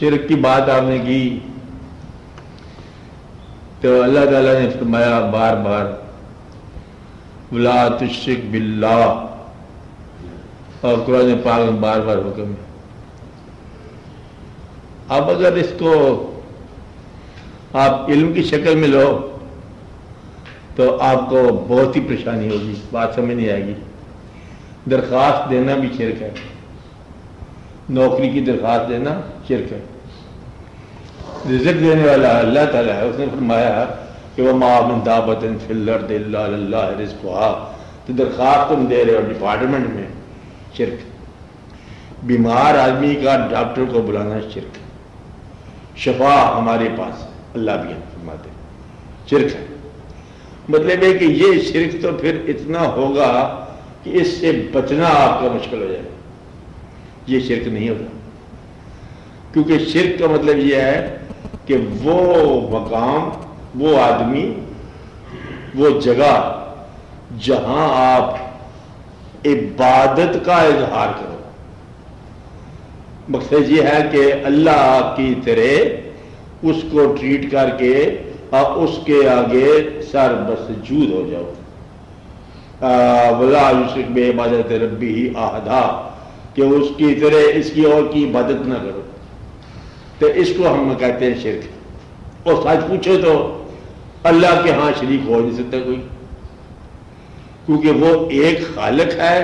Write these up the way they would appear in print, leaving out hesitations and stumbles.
شرک کی بات آپ نے کی تو اللہ تعالیٰ نے فرمایا بار بار وَلَا تُشْرِكْ بِاللَّهِ، اور قرآن پاک میں بار بار حکم ہے۔ اب اگر اس کو آپ علم کی شکل میں لو تو آپ کو بہت ہی پریشانی ہوگی، بات سمجھ نہیں آئے گی۔ درخواست دینا بھی شرک ہے، نوکری کی درخواست دینا شرک ہے۔ رزق دینے والا اللہ تعالیٰ ہے، اس نے فرمایا کہ وَمَا مِن دَابَّةٍ فِي الْأَرْضِ إِلَّا عَلَى اللَّهِ رِزْقُهَا، تو درخواست تم دے رہے ہو ڈپارٹمنٹ میں، شرک۔ بیمار آدمی کا ڈاکٹر کو بلانا شرک، شفا ہمارے پاس اللہ بھی فرماتے شرک ہے۔ مطلب ہے کہ یہ شرک تو پھر اتنا ہوگا کہ اس سے بچنا آپ کا مشکل ہو جائے گا، یہ شرک نہیں ہوگا، کیونکہ شرک کا مطلب یہ ہے کہ وہ مقام، وہ آدمی، وہ جگہ جہاں آپ عبادت کا اظہار کرو۔ مقصد یہ ہے کہ اللہ کی طرح اس کو ٹریٹ کر کے اور اس کے آگے سر بسجود ہو جاؤ۔ وَلَا يُشْرِكْ بِعِبَادَةِ رَبِّهِ أَحَدًا، کہ اس کی طرح اس کی اور کی عبادت نہ کرو، تو اس کو ہم کہتے ہیں شرک۔ اور سچ پوچھو تو اللہ کے ہاں شریک ہو نہیں سکتا کوئی، کیونکہ وہ ایک خالق ہے،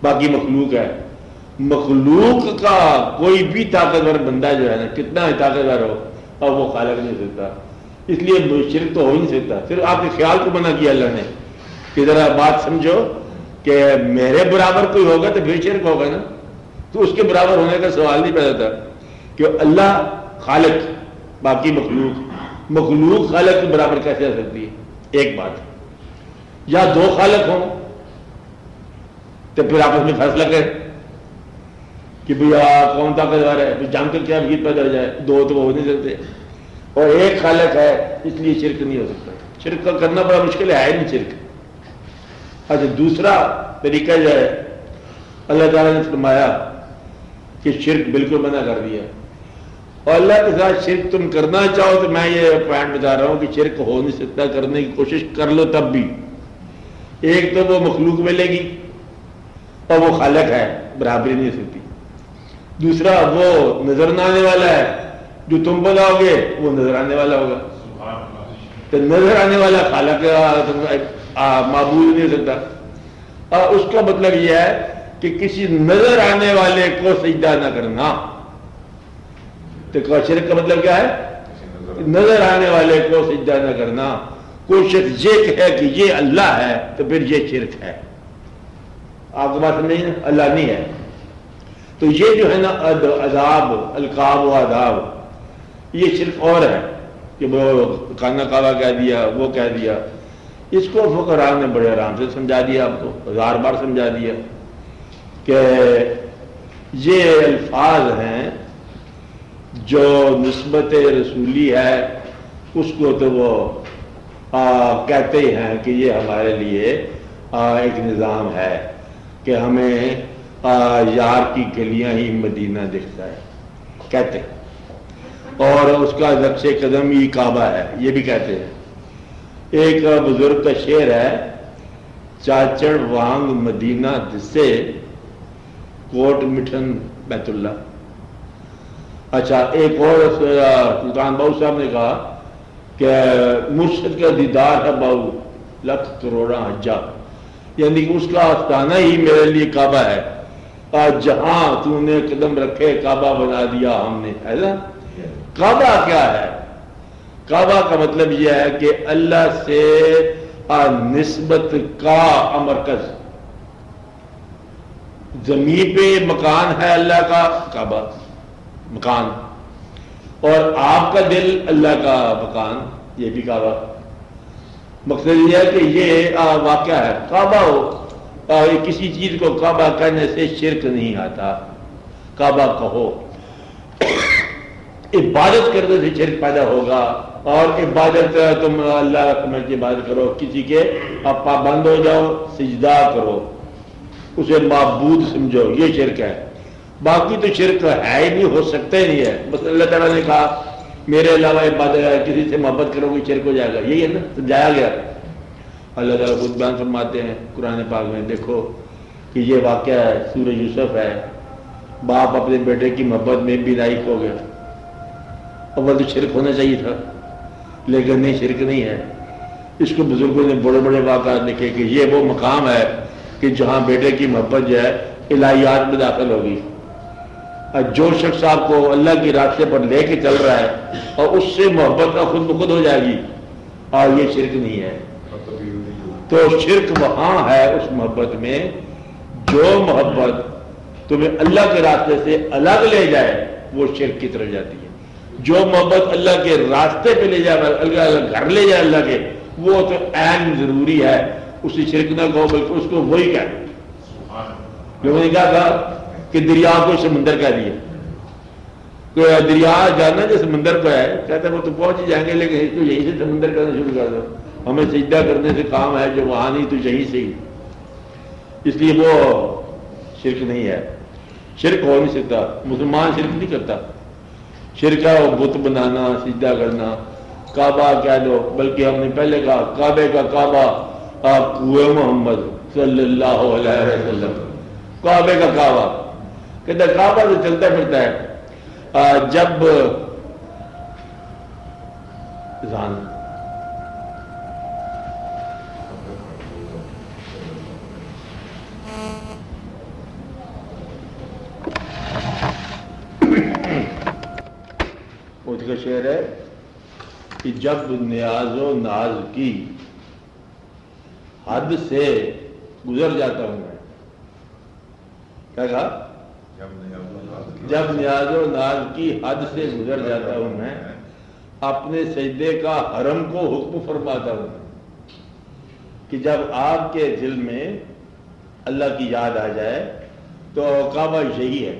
باقی مخلوق ہے۔ مخلوق کا کوئی بھی طاقتور بندہ جو ہے نا، کتنا ہی طاقتور ہو، اور وہ خالق نہیں سکتا، اس لیے شرک تو ہو ہی نہیں سکتا۔ صرف آپ کے خیال کو منع کیا اللہ نے کہ ذرا بات سمجھو کہ میرے برابر کوئی ہوگا تو پھر شرک ہوگا نا، تو اس کے برابر ہونے کا سوال نہیں پیدا تھا کہ اللہ خالق باقی مخلوق، مخلوق خالق کے برابر کیسے آ سکتی ہے؟ ایک بات، یا دو خالق ہوں تو پھر آپس میں فیصلہ کریں کہ بھیا کون طاقتور ہے، جان کر کیا بھید پیدا ہو جائے، دو تو وہ ہو نہیں سکتے، اور ایک خالق ہے، اس لیے شرک نہیں ہو سکتا۔ شرک کا کرنا بڑا مشکل ہے نہیں شرک۔ اچھا، دوسرا طریقہ جو ہے اللہ تعالیٰ نے فرمایا کہ شرک بالکل منع کر دیا، اور اللہ کے ساتھ شرک تم کرنا چاہو تو میں یہ پوائنٹ بتا رہا ہوں کہ شرک ہو نہیں سکتا، کرنے کی کوشش کر لو تب بھی۔ ایک تو وہ مخلوق ملے گی اور وہ خالق ہے، برابری نہیں ہو سکتی۔ دوسرا وہ نظر نہ آنے والا ہے، جو تم بتاؤ گے وہ نظر آنے والا ہوگا، تو نظر آنے والا خالق معبود نہیں ہو سکتا۔ اور اس کا مطلب یہ ہے کہ کسی نظر آنے والے کو سجدہ نہ کرنا، تو شرک کا مطلب کیا ہے؟ نظر آنے والے کو سجدہ نہ کرنا۔ کوئی شخص یہ کہے کہ یہ اللہ ہے تو پھر یہ شرک ہے۔ آپ کو بات نہیں ہے، اللہ نہیں ہے تو یہ جو ہے نا عذاب، القاب و آداب، یہ شرک اور ہے کہ وہ خانہ کعبہ کہہ دیا، وہ کہہ دیا۔ اس کو فقہاء نے بڑے آرام سے سمجھا دیا، آپ کو 1000 بار سمجھا دیا کہ یہ الفاظ ہیں جو نسبت رسولی ہے، اس کو تو وہ کہتے ہیں کہ یہ ہمارے لیے ایک نظام ہے کہ ہمیں یار کی گلیاں ہی مدینہ دکھتا ہے، کہتے ہیں، اور اس کا نقش قدم ہی کعبہ ہے، یہ بھی کہتے ہیں۔ ایک بزرگ کا شعر ہے، چاچڑ وانگ مدینہ دسے کوٹ مٹھن بیت اللہ۔ اچھا، ایک اور سلطان باؤ صاحب نے کہا کہ مرشد کا دیدار ہے باؤ لکھ کروڑا حجا، یعنی کہ اس کا آستانہ ہی میرے لیے کعبہ ہے، اور جہاں تو نے قدم رکھے کعبہ بنا دیا ہم نے، ہے نا۔ کعبہ کیا ہے؟ کعبہ کا مطلب یہ ہے کہ اللہ سے نسبت کا مرکز، زمین پہ مکان ہے اللہ کا کعبہ مکان، اور آپ کا دل اللہ کا مکان، یہ بھی کعبہ۔ مقصد یہ ہے کہ یہ واقعہ ہے، کعبہ ہو، کسی چیز کو کعبہ کہنے سے شرک نہیں آتا، کعبہ کہو۔ عبادت کرنے سے شرک پیدا ہوگا، اور عبادت تم اللہ سمجھ کے عبادت کرو، کسی کے آپ پابند ہو جاؤ، سجدہ کرو، اسے معبود سمجھو، یہ شرک ہے۔ باقی تو شرک ہے ہی نہیں، ہو سکتا ہی نہیں ہے. بس اللہ تعالیٰ نے کہا میرے علاوہ عبادت کسی سے محبت کرو گے شرک ہو جائے گا، یہی ہے نا، سمجھایا گیا. اللہ تعالیٰ خود بیان فرماتے ہیں قرآن پاک میں، دیکھو کہ یہ واقعہ ہے سورہ یوسف ہے. باپ اپنے بیٹے کی محبت میں بھی لائق ہو گیا. اول تو شرک ہونا چاہیے تھا لیکن نہیں، شرک نہیں ہے. اس کو بزرگوں نے بڑے بڑے واقعات لکھے کہ یہ وہ مقام ہے کہ جہاں بیٹے کی محبت جو ہے الہیات میں داخل ہوگی. اور جو شخص آپ کو اللہ کے راستے پر لے کے چل رہا ہے اور اس سے محبت کا خود بخود ہو جائے گی، اور یہ شرک نہیں ہے. تو شرک وہاں ہے اس محبت میں جو محبت تمہیں اللہ کے راستے سے الگ لے جائے، وہ شرک کی طرف جاتی ہے. جو محبت اللہ کے راستے پہ لے جائے، اللہ گھر لے جائے اللہ کے، وہ تو عین ضروری ہے. اسے شرک نہ کہو بلکہ اس کو وہی کہہ. لوگوں نے کہا تھا کہ دریا کو سمندر کہہ دیا. تو دریا جانا جو سمندر کو ہے، کہتا ہے وہ تو پہنچ ہی جائیں گے لیکن اس کو یہیں سے سمندر کرنا شروع کر دو. ہمیں سجدہ کرنے سے کام ہے، جو وہاں نہیں تو یہیں سے ہی. اس لیے وہ شرک نہیں ہے. شرک ہو نہیں سکتا. مسلمان شرک نہیں کرتا. شرک ہے وہ بت بنانا، سجدہ کرنا. کعبہ کہہ دو، بلکہ ہم نے پہلے کہا کعبے کا کعبہ کوئے محمد صلی اللہ علیہ وسلم. کعبے کا کعبہ کہتا کعبہ تو چلتا پھرتا ہے. جب اس کا شعر ہے کہ جب نیاز و ناز کی حد سے گزر جاتا ہوں میں. کیا کہا؟ جب نیاز و ناز کی حد سے گزر جاتا ہوں میں، اپنے سجدے کا حرم کو حکم فرماتا ہوں کہ جب آپ کے دل میں اللہ کی یاد آ جائے تو کعبہ یہی ہے.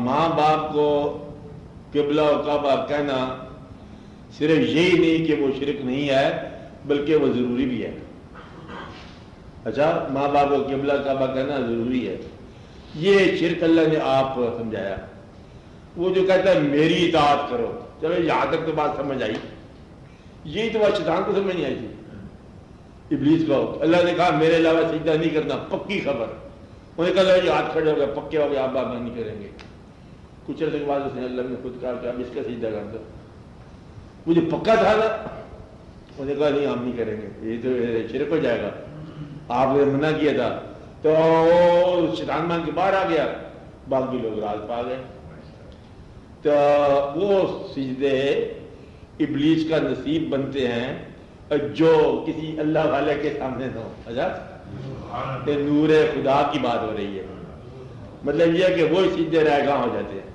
ماں باپ کو قبلہ و کعبہ کہنا صرف یہی نہیں کہ وہ شرک نہیں ہے بلکہ وہ ضروری بھی ہے. اچھا، ماں باپ کو قبلہ کعبہ کہنا ضروری ہے. یہ شرک اللہ نے آپ سمجھایا. وہ جو کہتا ہے میری اطاعت کرو، چلو یہاں تک تو بات سمجھ آئی. یہی تو بات شیطان کو سمجھ نہیں آئی تھی، ابلیس کو. اللہ نے کہا میرے علاوہ سجدہ نہیں کرنا، پکی خبر. انہوں نے کہا یہ ہاتھ کھڑے ہو گئے، پکے ہو گئے، آپ بابا نہیں کریں گے. کچھ عرصے کے بعد اس نے اللہ نے خود کہا کہ اب اس کا سجدہ کر دو. مجھے پکا تھا نا. انہوں نے کہا نہیں ہم نہیں کریں گے، یہ تو شرک ہو جائے گا، آپ نے منع کیا تھا. تو شیطان مان کے باہر آ گیا، باقی لوگ راز پا گئے. تو وہ سجدے ابلیس کا نصیب بنتے ہیں جو کسی اللہ والے کے سامنے نہ ہو. اچھا، کہ نور خدا کی بات ہو رہی ہے. مطلب یہ کہ وہ سجدے رہ گاہ ہو جاتے ہیں.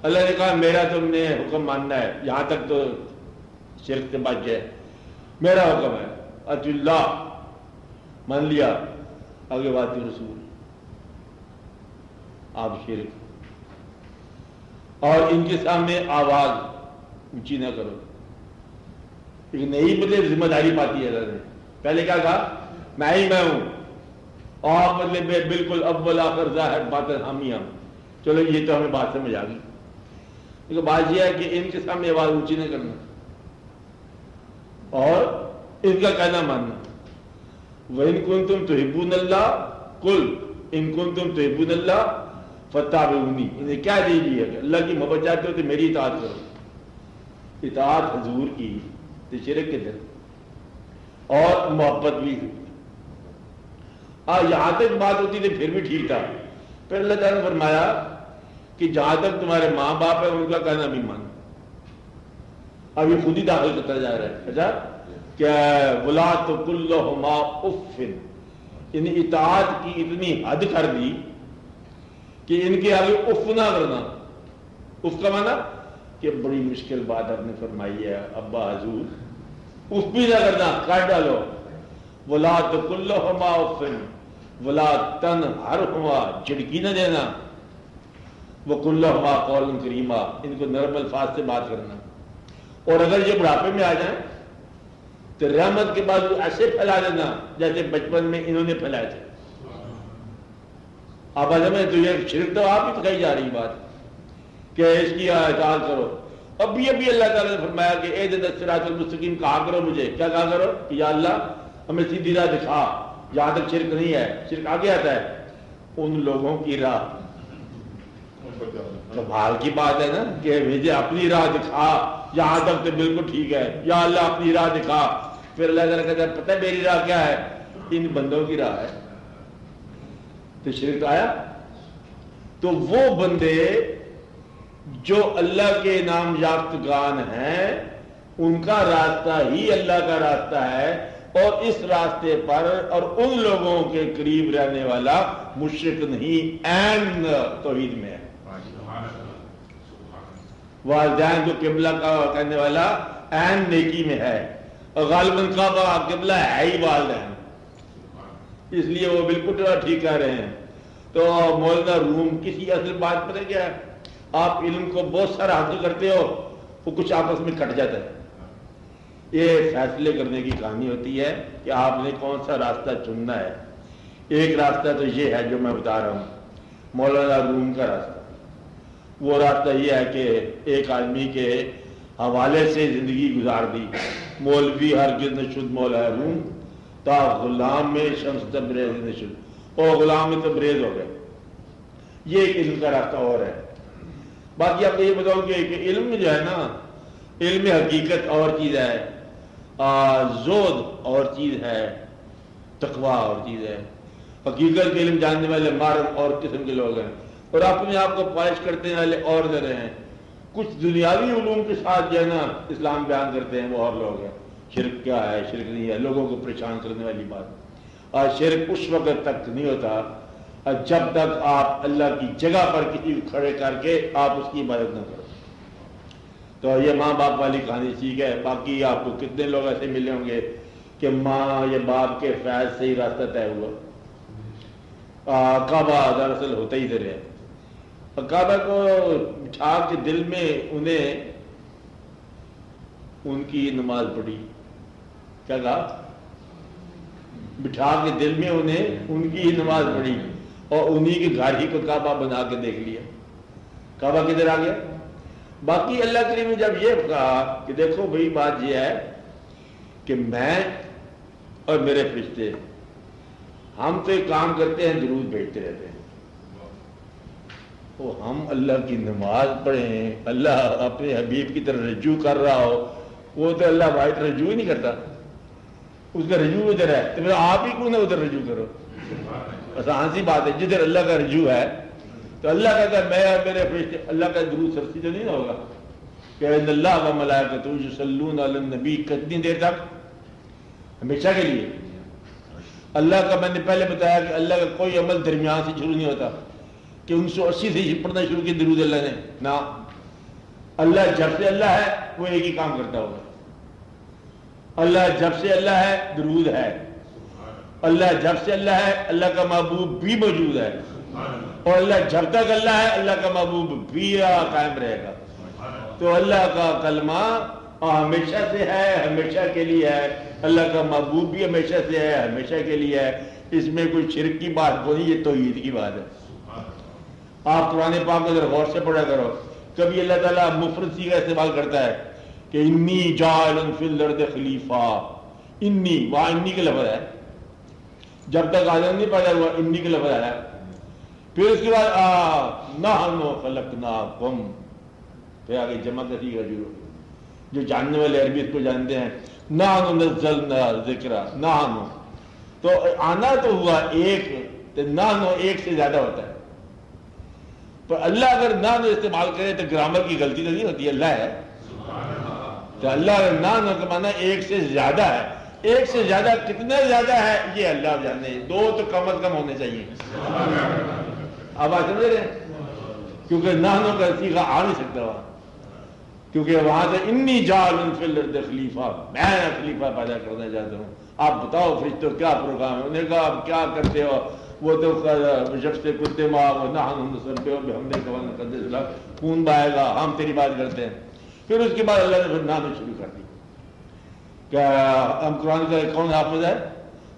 اللہ نے کہا میرا تم نے حکم ماننا ہے، یہاں تک تو شرک سے بچ جائے. میرا حکم ہے اطیع اللہ، مان لیا. آگے بات رسول، آپ شرک. اور ان کے سامنے آواز اونچی نہ کرو. ایک نئی مطلب ذمہ داری پاتی ہے اللہ نے. پہلے کیا کہا؟ میں ہی میں ہوں، اور مطلب بالکل اول آخر ظاہر باطن ہم ہی ہم. چلو یہ تو ہمیں بات سمجھ آ گئی. لیکن بات یہ ہے کہ ان کے سامنے آواز اونچی نہ کرنا اور ان کا کہنا ماننا. وَإِن كُنتُمْ تُحِبُّونَ اللَّهَ قُلْ إِن كُنتُمْ تُحِبُّونَ اللَّهَ فَاتَّبِعُونِي. انہیں کیا دیجیے کہ اللہ کی محبت چاہتے ہو تو میری اطاعت کرو. اطاعت حضور کی تو شرک کے دل اور محبت بھی. یہاں تک بات ہوتی تھی پھر بھی ٹھیک تھا. پھر اللہ تعالیٰ نے فرمایا کہ جہاں تک تمہارے ماں باپ ہے ان کا کہنا بھی مانو. اب یہ خود ہی داخل کرتا جا رہا ہے. اچھا کہ وَلَا تَقُل لَّهُمَا أُفٍّ، یعنی اطاعت کی اتنی حد کر دی کہ ان کے آگے اف نہ کرنا. اف کا معنی کہ بڑی مشکل بات آپ نے فرمائی ہے ابا حضور، اف بھی نہ کرنا، کاٹ ڈالو. وَلَا تَقُل لَّهُمَا أُفٍّ وَلَا تَنْهَرْهُمَا، جھڑکی نہ دینا. وَقُل لَّهُمَا قَوْلًا كَرِيمًا، ان کو نرم الفاظ سے بات کرنا. اور اگر یہ بڑھاپے میں آ جائیں تو رحمت کے بعد ایسے پھیلا دینا جیسے بچپن میں انہوں نے پھیلائے تھے. اب میں تو یہ شرک تو آپ ہی دکھائی جا رہی بات کہ اس کی اطاعت کرو. ابھی اللہ تعالیٰ نے فرمایا کہ اہدنا الصراط المستقیم کہا کرو مجھے. کیا کہا کرو کہ یا اللہ ہمیں سیدھی راہ دکھا. جہاں تک شرک نہیں ہے, شرک آگے آتا ہے ان لوگوں کی راہ. تو بھال کی بات ہے نا کہ مجھے اپنی راہ دکھا, یہاں تک تو بالکل ٹھیک ہے, یا اللہ اپنی راہ دکھا. پھر اللہ تعالیٰ کہتا ہے پتہ ہے میری راہ کیا ہے, ان بندوں کی راہ ہے. تو شرک آیا. تو وہ بندے جو اللہ کے نام یافتگان ہیں ان کا راستہ ہی اللہ کا راستہ ہے, اور اس راستے پر اور ان لوگوں کے قریب رہنے والا مشرک نہیں, عین توحید میں ہے. والدین کو قبلہ کا کہنے والا عین نیکی میں ہے, اور غالباً کا قبلہ ہے ہی والدین, اس لیے وہ بالکل ٹھیک کہہ رہے ہیں. تو مولانا روم کسی اصل بات پتہ کیا ہے, آپ علم کو بہت سارا حاصل کرتے ہو, وہ کچھ آپس میں کٹ جاتا ہے. یہ فیصلے کرنے کی کہانی ہوتی ہے کہ آپ نے کون سا راستہ چننا ہے. ایک راستہ تو یہ ہے جو میں بتا رہا ہوں, مولانا روم کا راستہ. وہ راستہ یہ ہے کہ ایک آدمی کے حوالے سے زندگی گزار دی. مولوی ہرگز نشد مولا روم تا غلام میں شمس تبریز نشد, اور غلام میں تبریز ہو گئے. یہ ایک علم کا راستہ اور ہے. باقی آپ کو یہ بتاؤں کہ علم میں جو ہے نا, علم حقیقت اور چیز ہے, زہد اور چیز ہے, تقویٰ اور چیز ہے. حقیقت کے علم جاننے والے معرف اور قسم کے لوگ ہیں, اور اپنے آپ کو پالش کرتے والے اور ذرے ہیں. کچھ دنیاوی علوم کے ساتھ جو ہے نا اسلام بیان کرتے ہیں وہ اور لوگ ہیں. شرک کیا ہے, شرک نہیں ہے, لوگوں کو پریشان کرنے والی بات. اور شرک اس وقت تک نہیں ہوتا جب تک آپ اللہ کی جگہ پر کسی کو کھڑے کر کے آپ اس کی عبادت نہ کرو. تو یہ ماں باپ والی کہانی ٹھیک ہے. باقی آپ کو کتنے لوگ ایسے ملے ہوں گے کہ ماں یا باپ کے فیض سے ہی راستہ طے ہوا. کعبہ دراصل ہوتا ہی ادھر ہے. کعبہ کو بٹھا کے دل میں انہیں ان کی نماز پڑھی. کیا کہا؟ بٹھا کے دل میں انہیں ان کی نماز پڑھی, اور انہی کے گھر ہی کو کعبہ بنا کے دیکھ لیا. کعبہ کدھر آ گیا؟ باقی اللہ کریم نے جب یہ کہا کہ دیکھو بھئی بات یہ ہے کہ میں اور میرے فرشتے ہم تو ایک کام کرتے ہیں, درود بھیجتے رہتے ہیں. وہ ہم اللہ کی نماز پڑھیں, اللہ اپنے حبیب کی طرف رجوع کر رہا ہو, وہ تو اللہ بھائی رجوع ہی نہیں کرتا. اس کا رجوع ادھر ہے, تو پھر آپ ہی کیوں نہ ادھر رجوع کرو. آسان سی بات ہے, جدھر اللہ کا رجوع ہے تو اللہ کہتا ہے میں اور میرے فرشتے. اللہ کا درود سرسی تو نہیں نہ ہوگا کہ ان اللہ و ملائکتہ یصلون علی النبی, کتنی دیر تک؟ ہمیشہ کے لیے. اللہ کا میں نے پہلے بتایا کہ اللہ کا کوئی عمل درمیان سے شروع نہیں ہوتا کہ 1980 سے پڑھنا شروع کیا درود اللہ نے نا. اللہ جب سے اللہ ہے وہ ایک ہی کام کرتا ہوگا. اللہ جب سے اللہ ہے درود ہے. اللہ جب سے اللہ ہے اللہ کا محبوب بھی موجود ہے, اور اللہ جب تک اللہ ہے اللہ کا محبوب بھی قائم رہے گا. تو اللہ کا کلمہ ہمیشہ سے ہے, ہمیشہ کے لیے ہے. اللہ کا محبوب بھی ہمیشہ سے ہے, ہمیشہ کے لیے ہے. اس میں کوئی شرک کی بات کو نہیں, یہ توحید کی بات ہے. آپ قرآن پاک کو غور سے پڑھا کرو. کبھی اللہ تعالیٰ مفرد صیغہ استعمال کرتا ہے کہ انی جاعل فی الارض خلیفہ. انی, وہاں انی کا لفظ ہے, جب تک آدم نہیں پیدا ہوا انی کا لفظ ہے. پھر اس کے بعد نحن خلقناکم, پھر آگے جمع کا صیغہ جو جاننے والے عربی اس کو جانتے ہیں. نحن نزلنا ذکر, نحن تو آنا تو ہوا ایک, تو نحن ایک سے زیادہ ہوتا ہے. پر اللہ اگر نحن استعمال کرے تو گرامر کی غلطی تو نہیں ہوتی. اللہ ہے تو اللہ اگر نحن کا معنی ایک سے زیادہ ہے. ایک سے زیادہ کتنا زیادہ ہے یہ اللہ جانے, دو تو کم از کم ہونے چاہیے. اب آپ سمجھ رہے ہیں, کیونکہ نحن کا صیغہ آ نہیں سکتا وہاں, کیونکہ وہاں سے انی جاعل فی الارض خلیفہ, میں خلیفہ پیدا کرنا چاہتا ہوں. آپ بتاؤ فرشتوں کیا پروگرام ہے؟ انہوں نے کہا آپ کیا کرتے ہو؟ وہ تو جب سے کتے ماں نحن نسبح بحمدک ونقدس لک, خون بہائے گا, ہم تیری بات کرتے ہیں. پھر اس کے بعد اللہ نے پھر نحن شروع کر دی. کیا ہم قرآن کا کون حافظ ہے؟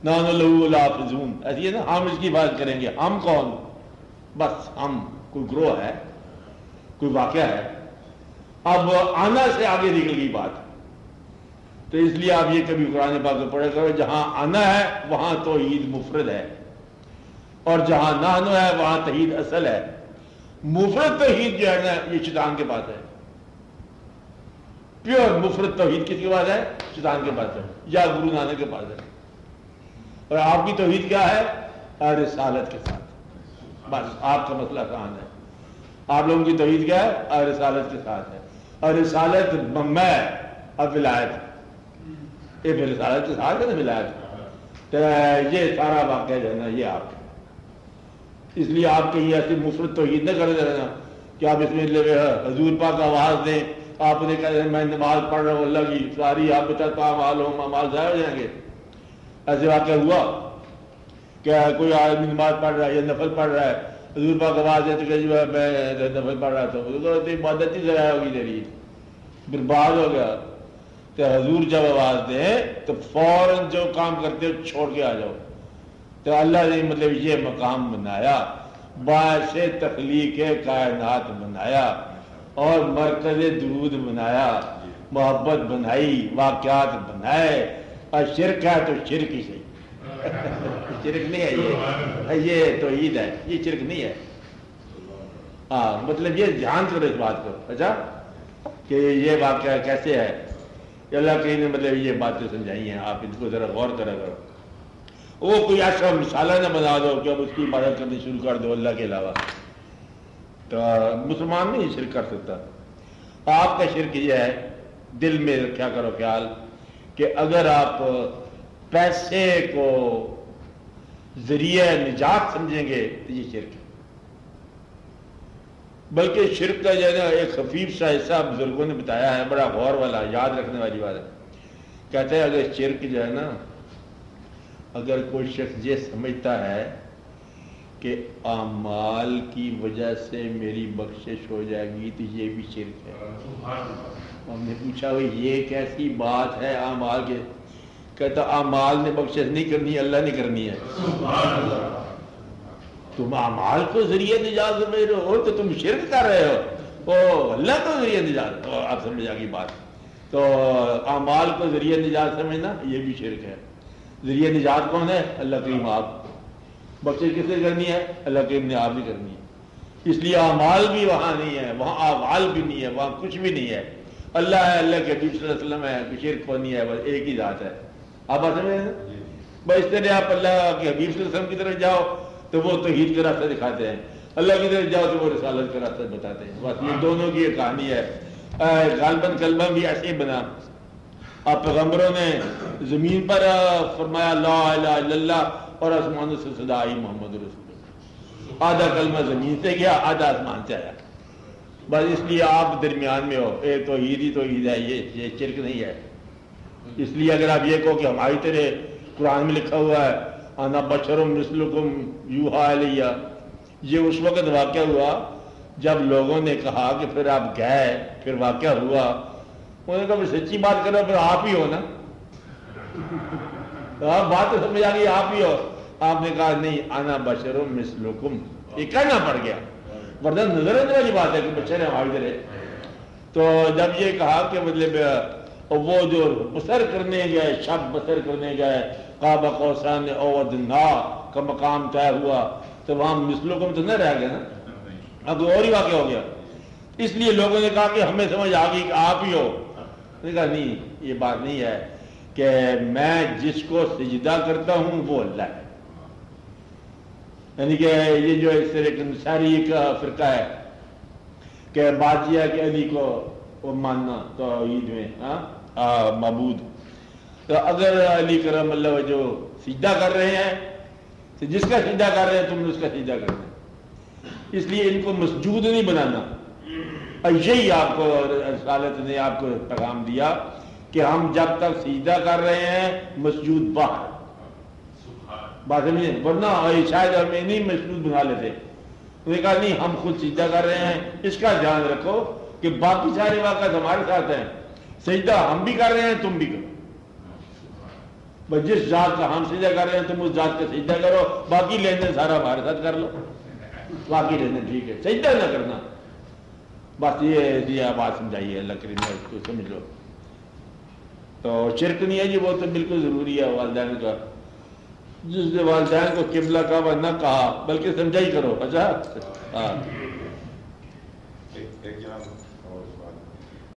نحن لہ لحافظون, ایسی ہے نا, ہم اس کی بات کریں گے. ہم کون؟ بس ہم کوئی گروہ ہے، کوئی واقعہ ہے، اب آنا سے آگے نکل گئی بات. تو اس لیے آپ یہ کبھی قرآن پاک میں پڑھا کرو، جہاں آنا ہے وہاں توحید مفرد ہے، اور جہاں نحن ہے وہاں توحید اصل ہے. مفرد توحید جو ہے نا یہ شیطان کے پاس ہے. پیور مفرد توحید کس کے پاس ہے؟ شیطان کے پاس ہے یا گرو نانک کے پاس ہے. اور آپ کی توحید کیا ہے؟ رسالت کے ساتھ. بس آپ کا مسئلہ آسان ہے. آپ لوگوں کی توحید کیا ہے؟ رسالت کے ساتھ ہے. اور رسالت میں اب ولایت، یہ پھر رسالت کے ساتھ ہے نا ولایت. تو یہ سارا واقعہ جو ہے نا یہ آپ، اس لیے آپ کہیں ایسی مفرد توحید نہ کر دے رہے نا کہ آپ اس میں حضور پاک آواز دیں، آپ نے کہا میں نماز پڑھ رہا ہوں اللہ کی ساری، آپ بتا تو اعمال ہوں اعمال ضائع ہو جائیں گے. ایسے واقعہ ہوا کہ کوئی آدمی نماز پڑھ رہا ہے یا نفل پڑھ رہا ہے، حضور پاک آواز دے تو کہ جو ہے میں نفل پڑھ رہا تھا، عبادت ہی ضائع ہوگی تیری، برباد ہو گیا. تو حضور جب آواز دیں تو فوراً جو کام کرتے ہو چھوڑ کے آ جاؤ. تو اللہ نے مطلب یہ مقام بنایا، باعث تخلیق کائنات بنایا، اور مرکز درود بنایا، محبت بنائی، واقعات بنائے. اور شرک ہے تو شرک ہی صحیح شرک نہیں ہے، یہ توحید ہے، یہ شرک نہیں ہے. ہاں مطلب یہ دھیان کرو اس بات کو. اچھا کہ یہ واقعہ کیسے ہے، اللہ کہیں نے مطلب یہ باتیں سمجھائی ہیں، آپ ان کو ذرا غور کرا کرو. وہ کوئی ایسا مثالہ نہ بنا دو کہ اب اس کی عبادت کرنی شروع کر دو اللہ کے علاوہ. تو مسلمان نہیں شرک کر سکتا. آپ کا شرک یہ ہے، دل میں رکھا کرو خیال کہ اگر آپ پیسے کو ذریعہ نجات سمجھیں گے تو یہ شرک ہے. بلکہ شرک کا جو ہے نا ایک خفیف سا حصہ بزرگوں نے بتایا ہے، بڑا غور والا، یاد رکھنے والی بات ہے. کہتے ہیں اگر شرک جو ہے نا، اگر کوئی شخص یہ سمجھتا ہے کہ اعمال کی وجہ سے میری بخشش ہو جائے گی تو یہ بھی شرک ہے. ہم نے پوچھا یہ کیسی بات ہے اعمال کے؟ کہتا اعمال نے بخشش نہیں کرنی، اللہ نے کرنی ہے. تم اعمال کو ذریعہ نجات سمجھ رہے ہو تو تم شرک کر رہے ہو. او اللہ کو ذریعہ نجات، آپ سمجھ آ گئی بات. تو اعمال کو ذریعہ نجات سمجھنا یہ بھی شرک ہے. ذریعہ نجات کون ہے؟ اللہ کریم آپ. بخشش کس نے کرنی ہے؟ اللہ کریم نے آپ بھی کرنی ہے. اس لیے اعمال بھی وہاں نہیں ہے، وہاں اعمال بھی نہیں ہے، وہاں کچھ بھی نہیں ہے. اللہ ہے، اللہ کے حبیب صلی اللہ علیہ وسلم ہے، کوئی شرک کو نہیں ہے، بس ایک ہی ذات ہے. آپ بات سمجھ رہے ہیں؟ بس اس طرح آپ اللہ کے حبیب صلی اللہ علیہ وسلم کی طرف جاؤ تو وہ توحید کا راستہ دکھاتے ہیں، اللہ کی طرف جاؤ تو وہ رسالت کا راستہ بتاتے ہیں. بس یہ دونوں کی ایک کہانی ہے. غالباً کلمہ بھی ایسے ہی بنا. آپ پیغمبروں نے زمین پر فرمایا لا الہ الا اللہ، اور آسمانوں سے صدا آئی محمد رسول اللہ. آدھا کلمہ زمین سے گیا، آدھا آسمان سے آیا. بس اس لیے آپ درمیان میں ہو، ایک توحید ہی توحید ہے، یہ شرک نہیں ہے. اس لیے اگر آپ یہ کہو کہ ہماری طرح قرآن میں لکھا ہوا ہے انا بشر مثلکم یوحی الیہ، یہ اس وقت واقعہ ہوا جب لوگوں نے کہا کہ پھر آپ گئے، پھر واقعہ ہوا. انہوں نے کہا سچی بات کرو، پھر آپ ہی ہو نا. بات تو سمجھ آ گئی، آپ ہی ہو. آپ نے کہا نہیں انا بشر مثلکم، یہ کہنا پڑ گیا، ورنہ نظر آنے والی بات ہے کہ بشر ہے ہماری طرح. تو جب یہ کہا کہ مطلب وہ جو بسر کرنے گئے، شب بسر کرنے گئے، قاب قوسین او ادنیٰ کا مقام طے ہوا، تو وہاں مثلکم تو نہ رہ گیا نا، اب اور ہی واقع ہو گیا. اس لیے لوگوں نے کہا کہ ہمیں سمجھ آ گئی کہ آپ ہی ہو. نے کہا نہیں، یہ بات نہیں ہے کہ میں جس کو سجدہ کرتا ہوں وہ اللہ ہے. یعنی کہ یہ جو اس طرح کی ساری ایک فرقہ ہے کہ بادشاہ کے علی کو وہ ماننا توحید میں معبود. تو اگر علی کرم اللہ وجہ سجدہ کر رہے ہیں تو جس کا سجدہ کر رہے ہیں تم نے اس کا سجدہ کرنا ہے. اس لیے ان کو مسجود نہیں بنانا. یہی آپ کو رسالت نے آپ کو پیغام دیا کہ ہم جب تک سجدہ کر رہے ہیں مسجود باہر. بات سمجھے؟ ورنہ شاید ہمیں نہیں مسجود بنا لیتے. انہوں نے کہا نہیں، ہم خود سجدہ کر رہے ہیں. اس کا دھیان رکھو کہ باقی سارے واقعات ہمارے ساتھ ہیں. سجدہ ہم بھی کر رہے ہیں، تم بھی کرو. بس جس ذات کا ہم سجدہ کر رہے ہیں تم اس ذات کا سجدہ کرو، باقی لین دین سارا ہمارے ساتھ کر لو. باقی رہنا ٹھیک ہے، سجدہ نہ کرنا، بس یہ بات سمجھائیے اللہ کریم نے اس کو سمجھ لو۔ تو شرک نہیں ہے جی، وہ تو بالکل ضروری ہے والدین کا، جس نے والدین کو قبلہ کعبہ نہ کہا بلکہ سمجھائی کرو۔ اچھا ہاں ایک جناب